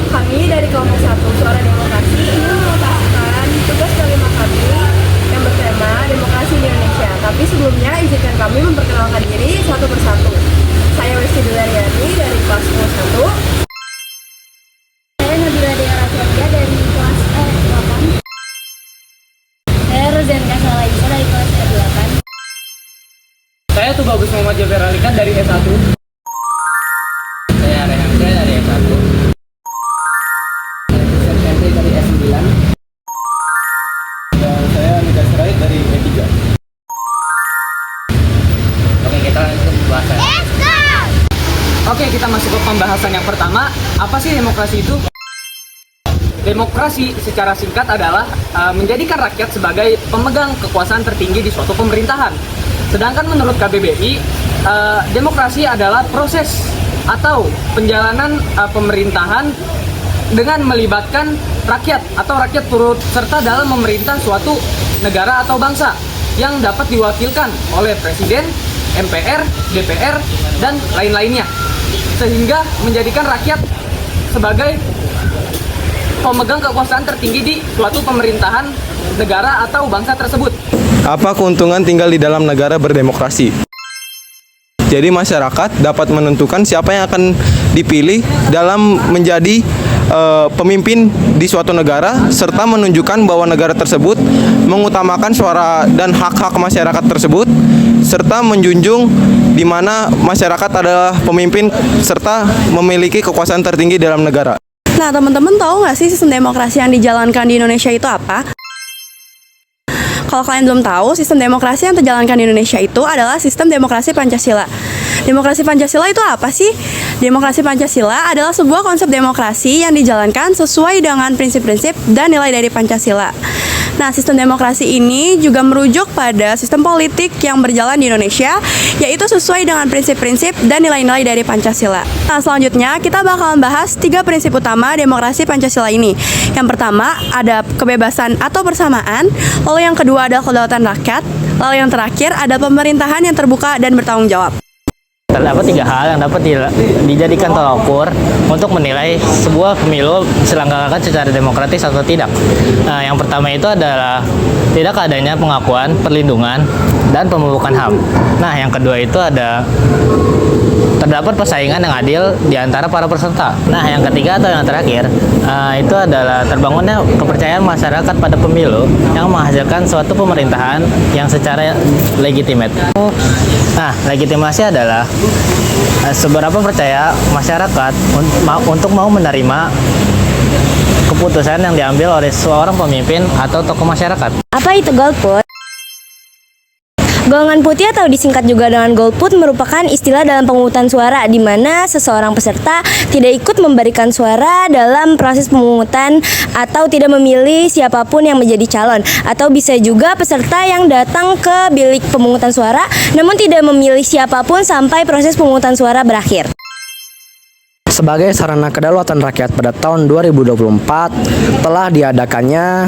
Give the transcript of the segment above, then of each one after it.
Kami dari kelompok 1 Suara Demokrasi ingin mengutarakan tugas kelima kami yang bertema Demokrasi di Indonesia. Tapi sebelumnya izinkan kami memperkenalkan diri satu persatu. Saya Westi Dularyani dari kelas 1. Saya Nabila Dea Rafia dari kelas E8. Saya Rozen Kasalaisa dari kelas E8. Saya Tubagus Muhammad Jaber Alikan dari S1. Saya Rehan dari S1. Dari S9. Dan saya Nikas Rait dari E3. Oke, kita langsung bahas. Oke, kita masuk ke pembahasan yang pertama. Apa sih demokrasi itu? Demokrasi secara singkat adalah menjadikan rakyat sebagai pemegang kekuasaan tertinggi di suatu pemerintahan. Sedangkan menurut KBBI, demokrasi adalah proses atau penjalanan pemerintahan dengan melibatkan rakyat atau rakyat turut serta dalam memerintah suatu negara atau bangsa yang dapat diwakilkan oleh presiden, MPR, DPR, dan lain-lainnya, sehingga menjadikan rakyat sebagai pemegang kekuasaan tertinggi di suatu pemerintahan negara atau bangsa tersebut. Apa keuntungan tinggal di dalam negara berdemokrasi? Jadi masyarakat dapat menentukan siapa yang akan dipilih dalam menjadi pemimpin di suatu negara, serta menunjukkan bahwa negara tersebut mengutamakan suara dan hak-hak masyarakat tersebut, serta menjunjung di mana masyarakat adalah pemimpin serta memiliki kekuasaan tertinggi dalam negara. Nah, teman-teman tahu nggak sih sistem demokrasi yang dijalankan di Indonesia itu apa? Kalau kalian belum tahu, sistem demokrasi yang terjalankan di Indonesia itu adalah sistem demokrasi Pancasila. Demokrasi Pancasila itu apa sih? Demokrasi Pancasila adalah sebuah konsep demokrasi yang dijalankan sesuai dengan prinsip-prinsip dan nilai dari Pancasila. Nah, sistem demokrasi ini juga merujuk pada sistem politik yang berjalan di Indonesia, yaitu sesuai dengan prinsip-prinsip dan nilai-nilai dari Pancasila. Nah, selanjutnya kita bakalan bahas 3 prinsip utama demokrasi Pancasila ini. Yang pertama ada kebebasan atau persamaan, lalu yang kedua adalah kedaulatan rakyat, lalu yang terakhir ada pemerintahan yang terbuka dan bertanggung jawab. Terdapat 3 hal yang dapat dijadikan tolak ukur untuk menilai sebuah pemilu diselenggarakan secara demokratis atau tidak. Nah, yang pertama itu adalah tidak adanya pengakuan, perlindungan, dan pembukaan HAM. Nah, yang kedua itu ada terdapat persaingan yang adil di antara para peserta. Nah, yang ketiga atau yang terakhir itu adalah terbangunnya kepercayaan masyarakat pada pemilu yang menghasilkan suatu pemerintahan yang secara legitimate. Nah, legitimasi adalah seberapa percaya masyarakat untuk mau menerima keputusan yang diambil oleh seorang pemimpin atau tokoh masyarakat. Apa itu golput? Golongan putih atau disingkat juga dengan golput merupakan istilah dalam pemungutan suara di mana seseorang peserta tidak ikut memberikan suara dalam proses pemungutan atau tidak memilih siapapun yang menjadi calon, atau bisa juga peserta yang datang ke bilik pemungutan suara namun tidak memilih siapapun sampai proses pemungutan suara berakhir. Sebagai sarana kedaulatan rakyat pada tahun 2024 telah diadakannya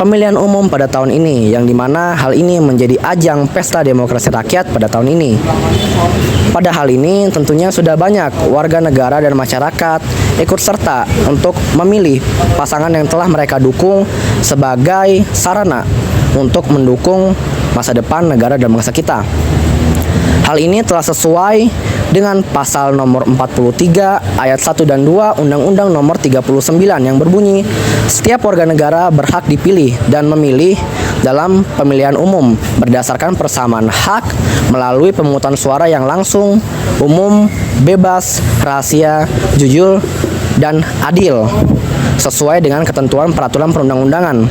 pemilihan umum pada tahun ini, yang dimana hal ini menjadi ajang pesta demokrasi rakyat pada tahun ini. Pada hal ini tentunya sudah banyak warga negara dan masyarakat ikut serta untuk memilih pasangan yang telah mereka dukung sebagai sarana untuk mendukung masa depan negara dan bangsa kita. Hal ini telah sesuai dengan pasal nomor 43 ayat 1 dan 2 Undang-Undang nomor 39 yang berbunyi, setiap warga negara berhak dipilih dan memilih dalam pemilihan umum berdasarkan persamaan hak melalui pemungutan suara yang langsung, umum, bebas, rahasia, jujur, dan adil sesuai dengan ketentuan peraturan perundang-undangan.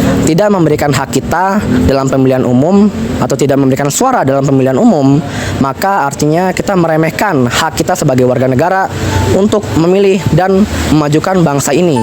Tidak memberikan hak kita dalam pemilihan umum atau tidak memberikan suara dalam pemilihan umum, maka artinya kita meremehkan hak kita sebagai warga negara untuk memilih dan memajukan bangsa ini.